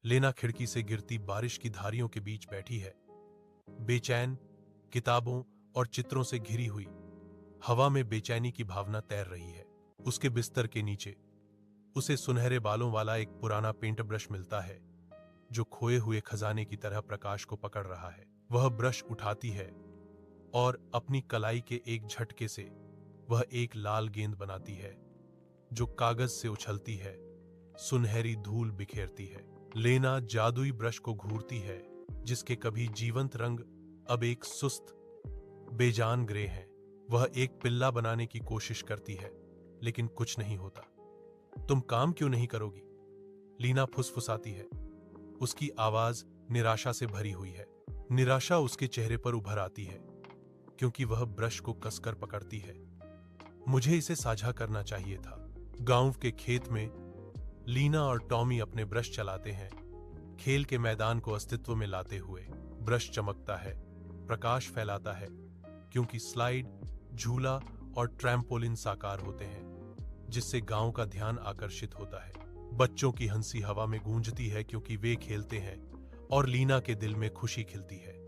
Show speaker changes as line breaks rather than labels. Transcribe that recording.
लेना खिड़की से गिरती बारिश की धारियों के बीच बैठी है, बेचैन, किताबों और चित्रों से घिरी हुई। हवा में बेचैनी की भावना तैर रही है। उसके बिस्तर के नीचे उसे सुनहरे बालों वाला एक पुराना पेंट ब्रश मिलता है, जो खोए हुए खजाने की तरह प्रकाश को पकड़ रहा है। वह ब्रश उठाती है और अपनी कलाई के एक झटके से वह एक लाल गेंद बनाती है, जो कागज से उछलती है, सुनहरी धूल बिखेरती है। लेना जादुई ब्रश को घूरती है, जिसके कभी जीवंत रंग अब एक सुस्त, बेजान ग्रे हैं। वह एक पिल्ला बनाने की कोशिश करती है, लेकिन कुछ नहीं होता। तुम काम क्यों नहीं करोगी? लीना फुसफुसाती है। उसकी आवाज निराशा से भरी हुई है। निराशा उसके चेहरे पर उभर आती है, क्योंकि वह ब्रश को कसकर पकड़ती है। मुझे इसे साझा करना चाहिए था। गांव के खेत में लीना और टॉमी अपने ब्रश चलाते हैं, खेल के मैदान को अस्तित्व में लाते हुए। ब्रश चमकता है, प्रकाश फैलाता है, क्योंकि स्लाइड, झूला और ट्रैम्पोलिन साकार होते हैं, जिससे गांव का ध्यान आकर्षित होता है। बच्चों की हंसी हवा में गूंजती है, क्योंकि वे खेलते हैं और लीना के दिल में खुशी खिलती है।